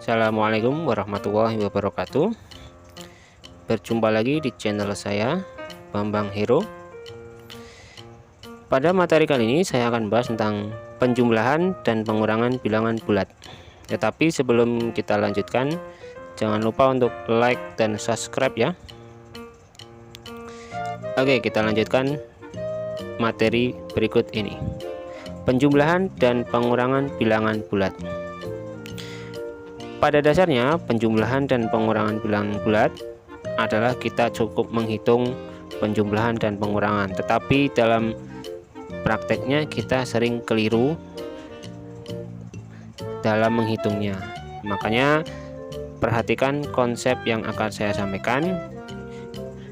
Assalamualaikum warahmatullahi wabarakatuh. Berjumpa lagi di channel saya, Bambang Hero. Pada materi kali ini saya akan bahas tentang penjumlahan dan pengurangan bilangan bulat. Tetapi sebelum kita lanjutkan, jangan lupa untuk like dan subscribe ya. Oke, kita lanjutkan materi berikut ini. Penjumlahan dan pengurangan bilangan bulat. Pada dasarnya, penjumlahan dan pengurangan bilangan bulat adalah kita cukup menghitung penjumlahan dan pengurangan, tetapi dalam prakteknya kita sering keliru dalam menghitungnya. Makanya perhatikan konsep yang akan saya sampaikan,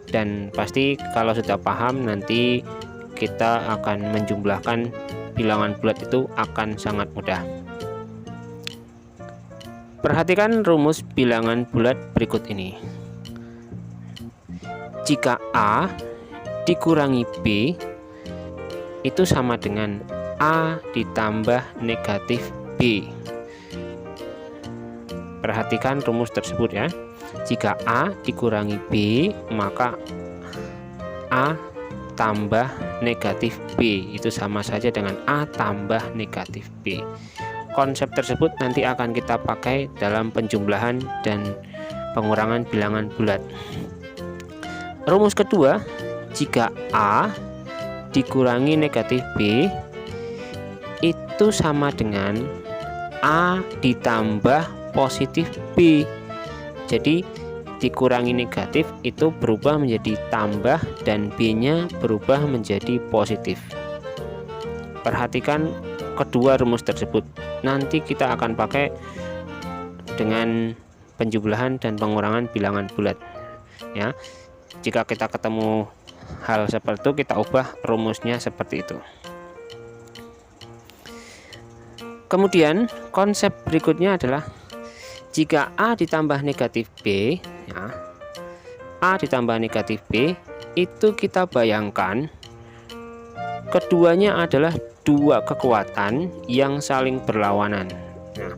dan pasti kalau sudah paham nanti kita akan menjumlahkan bilangan bulat itu akan sangat mudah. Perhatikan rumus bilangan bulat berikut ini. Jika A dikurangi B itu sama dengan A ditambah negatif B. Perhatikan rumus tersebut ya. Jika A dikurangi B, maka A tambah negatif B itu sama saja dengan A tambah negatif B. Konsep tersebut nanti akan kita pakai dalam penjumlahan dan pengurangan bilangan bulat. Rumus kedua, jika A dikurangi negatif B itu sama dengan A ditambah positif B. Jadi dikurangi negatif itu berubah menjadi tambah dan B-nya berubah menjadi positif. Perhatikan kedua rumus tersebut. Nanti kita akan pakai dengan penjumlahan dan pengurangan bilangan bulat ya. Jika kita ketemu hal seperti itu, kita ubah rumusnya seperti itu. Kemudian konsep berikutnya adalah jika A ditambah negatif B ya, A ditambah negatif B itu kita bayangkan keduanya adalah dua kekuatan yang saling berlawanan. Nah,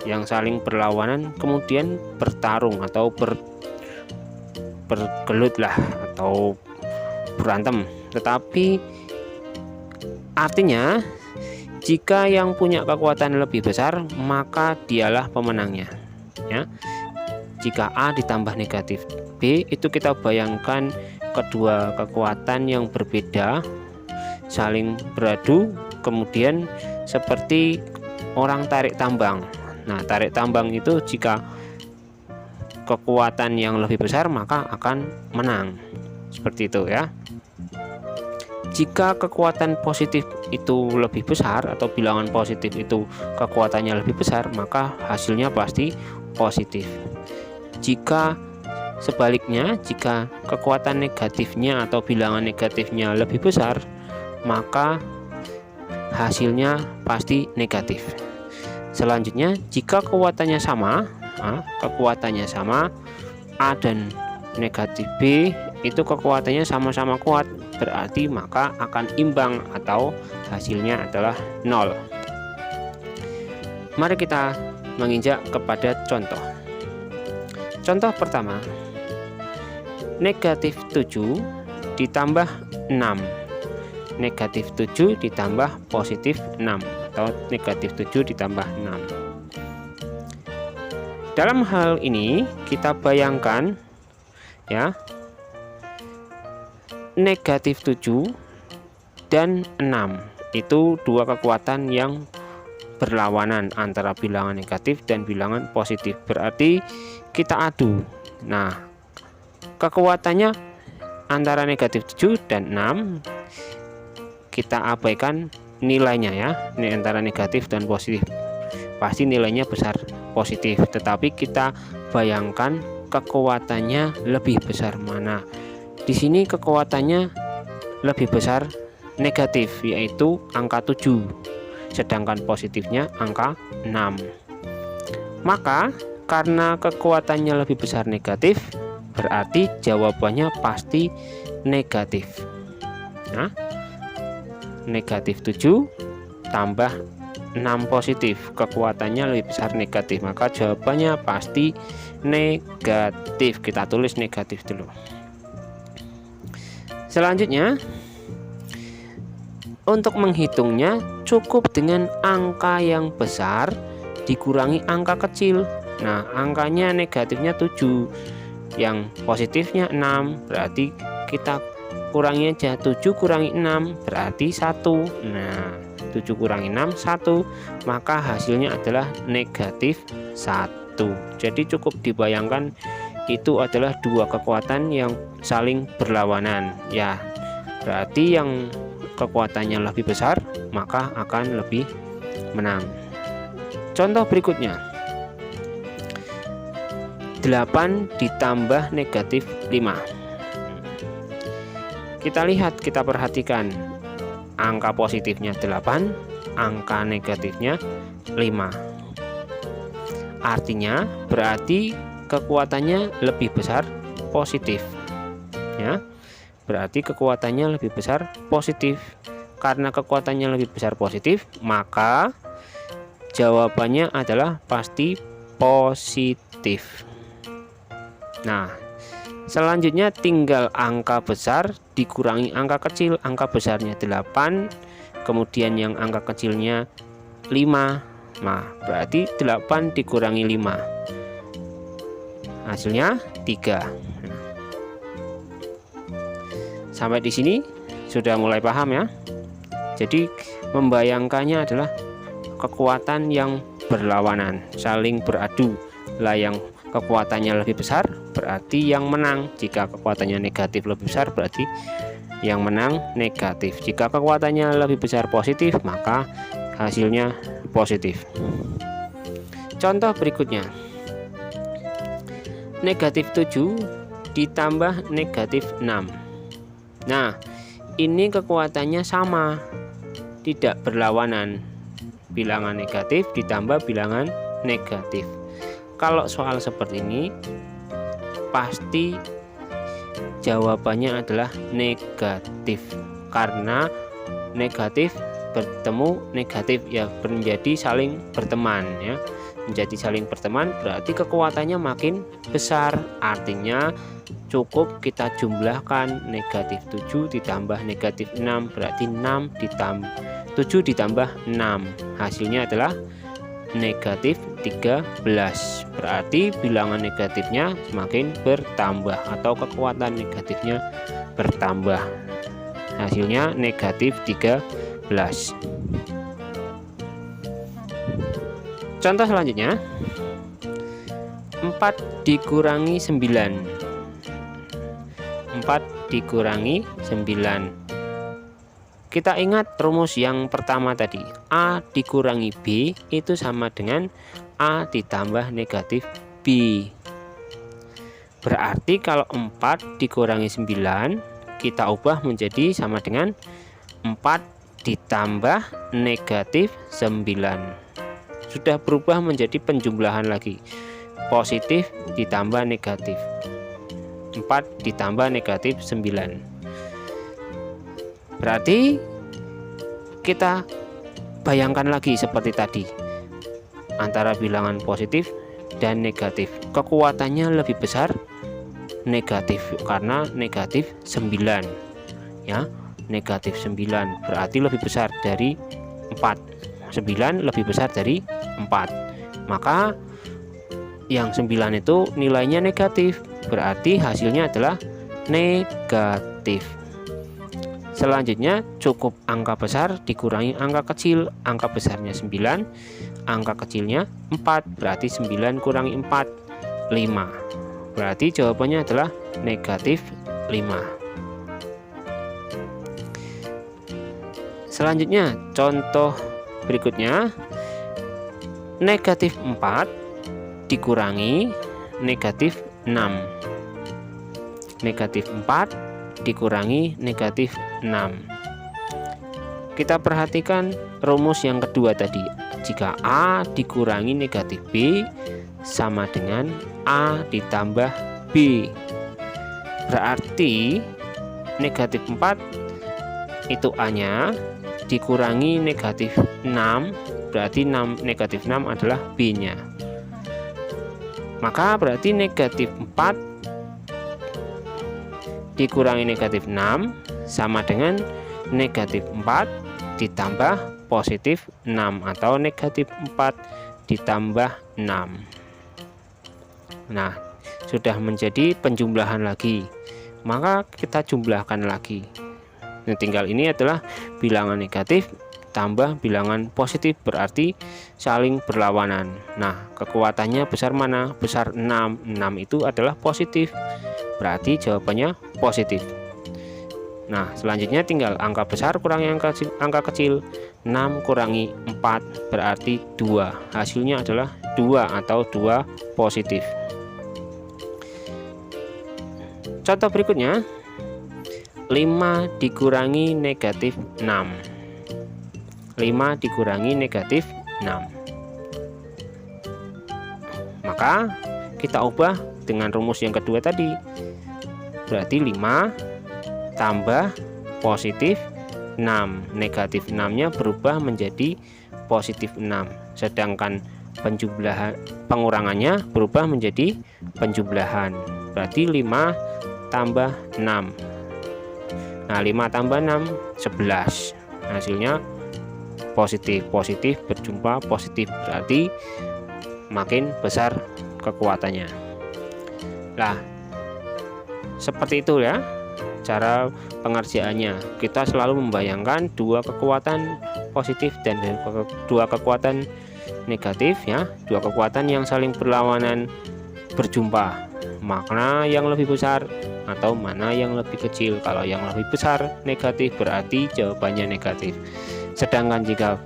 yang saling berlawanan kemudian bertarung atau bergelut lah atau berantem. Tetapi artinya jika yang punya kekuatan lebih besar maka dialah pemenangnya. Ya. Jika A ditambah negatif B itu kita bayangkan kedua kekuatan yang berbeda saling beradu, kemudian seperti orang tarik tambang. Nah, tarik tambang itu jika kekuatan yang lebih besar maka akan menang. Seperti itu ya. Jika kekuatan positif itu lebih besar atau bilangan positif itu kekuatannya lebih besar, maka hasilnya pasti positif. Jika sebaliknya, jika kekuatan negatifnya atau bilangan negatifnya lebih besar, maka hasilnya pasti negatif. Selanjutnya, jika kekuatannya sama, A dan negatif B itu kekuatannya sama-sama kuat, berarti maka akan imbang atau hasilnya adalah 0. Mari kita menginjak kepada contoh. Contoh pertama, negatif 7 ditambah 6. Negatif 7 ditambah positif 6 atau negatif 7 ditambah 6. Dalam hal ini kita bayangkan ya, negatif 7 dan 6 itu dua kekuatan yang berlawanan antara bilangan negatif dan bilangan positif. Berarti kita adu. Nah, kekuatannya antara negatif 7 dan 6 kita abaikan nilainya ya, ini antara negatif dan positif pasti nilainya besar positif, tetapi kita bayangkan kekuatannya lebih besar mana. Di sini kekuatannya lebih besar negatif, yaitu angka 7, sedangkan positifnya angka 6. Maka karena kekuatannya lebih besar negatif, berarti jawabannya pasti negatif. Nah, negatif 7 tambah 6 positif, kekuatannya lebih besar negatif, maka jawabannya pasti negatif. Kita tulis negatif dulu. Selanjutnya, untuk menghitungnya cukup dengan angka yang besar dikurangi angka kecil. Nah, angkanya negatifnya 7, yang positifnya 6, berarti kita kurangi aja. 7 kurangi 6 berarti 1. Nah, 7 kurangi 6 1, maka hasilnya adalah negatif 1. Jadi cukup dibayangkan itu adalah dua kekuatan yang saling berlawanan ya. Berarti yang kekuatannya lebih besar maka akan lebih menang. Contoh berikutnya, 8 ditambah negatif 5. Kita lihat, kita perhatikan, angka positifnya 8, angka negatifnya 5. Artinya berarti kekuatannya lebih besar positif ya. Berarti kekuatannya lebih besar positif. Karena kekuatannya lebih besar positif, maka jawabannya adalah pasti positif. Nah, selanjutnya tinggal angka besar dikurangi angka kecil. Angka besarnya 8, kemudian yang angka kecilnya 5. Nah, berarti 8 dikurangi 5, hasilnya 3. Sampai di sini sudah mulai paham ya. Jadi membayangkannya adalah kekuatan yang berlawanan, saling beradu. Lah yang kekuatannya lebih besar berarti yang menang. Jika kekuatannya negatif lebih besar berarti yang menang negatif. Jika kekuatannya lebih besar positif maka hasilnya positif. Contoh berikutnya, negatif 7 ditambah negatif 6. Nah, ini kekuatannya sama, tidak berlawanan. Bilangan negatif ditambah bilangan negatif. Kalau soal seperti ini pasti jawabannya adalah negatif, karena negatif bertemu negatif ya, menjadi saling berteman ya. Menjadi saling berteman berarti kekuatannya makin besar. Artinya cukup kita jumlahkan, negatif 7 ditambah negatif 6 berarti 7 ditambah 6, hasilnya adalah negatif 13. Berarti bilangan negatifnya semakin bertambah atau kekuatan negatifnya bertambah, hasilnya negatif 13. Contoh selanjutnya, 4 dikurangi 9. 4 dikurangi 9. Kita ingat rumus yang pertama tadi, A dikurangi B itu sama dengan A ditambah negatif B. Berarti kalau 4 dikurangi 9 kita ubah menjadi sama dengan 4 ditambah negatif 9. Sudah berubah menjadi penjumlahan lagi, positif ditambah negatif. 4 ditambah negatif 9. Berarti kita bayangkan lagi seperti tadi, antara bilangan positif dan negatif, kekuatannya lebih besar negatif karena negatif 9 ya. Negatif 9 berarti lebih besar dari 4. 9 lebih besar dari 4, maka yang 9 itu nilainya negatif, berarti hasilnya adalah negatif. Selanjutnya cukup angka besar dikurangi angka kecil. Angka besarnya 9, angka kecilnya 4, berarti 9 kurangi 4 5. Berarti jawabannya adalah negatif 5. Selanjutnya contoh berikutnya, negatif 4 dikurangi negatif 6. Negatif 4 dikurangi negatif 6. Kita perhatikan rumus yang kedua tadi. Jika A dikurangi negatif B sama dengan A ditambah B. Berarti negatif 4 itu A nya dikurangi negatif 6 berarti negatif 6 adalah B-nya. Maka berarti negatif 4 dikurangi negatif 6 sama dengan negatif 4 ditambah positif 6 atau negatif 4 ditambah 6. Nah, sudah menjadi penjumlahan lagi. Maka kita jumlahkan lagi. Nah, tinggal ini adalah bilangan negatif tambah bilangan positif, berarti saling berlawanan. Nah, kekuatannya besar mana? Besar 6. 6 itu adalah positif, berarti jawabannya positif. Nah, selanjutnya tinggal angka besar kurangi angka kecil. 6 kurangi 4 berarti 2. Hasilnya adalah 2 atau 2 positif. Contoh berikutnya, 5 dikurangi negatif 6. 5 dikurangi negatif 6. Maka kita ubah dengan rumus yang kedua tadi. Berarti 5 tambah positif 6. Negatif 6-nya berubah menjadi positif 6. Sedangkan pengurangannya berubah menjadi penjumlahan. Berarti 5 tambah 6. Nah, 5 tambah 6 11. Hasilnya positif. Positif berjumpa positif, berarti makin besar kekuatannya. Nah, seperti itu ya cara pengerjaannya. Kita selalu membayangkan dua kekuatan positif dan dua kekuatan negatif ya, dua kekuatan yang saling berlawanan berjumpa. Mana yang lebih besar atau mana yang lebih kecil? Kalau yang lebih besar negatif berarti jawabannya negatif. Sedangkan jika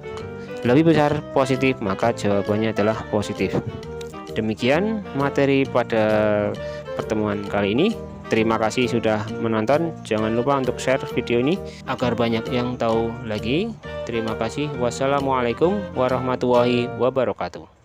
lebih besar positif, maka jawabannya adalah positif. Demikian materi pada pertemuan kali ini. Terima kasih sudah menonton. Jangan lupa untuk share video ini agar banyak yang tahu lagi. Terima kasih. Wassalamualaikum warahmatullahi wabarakatuh.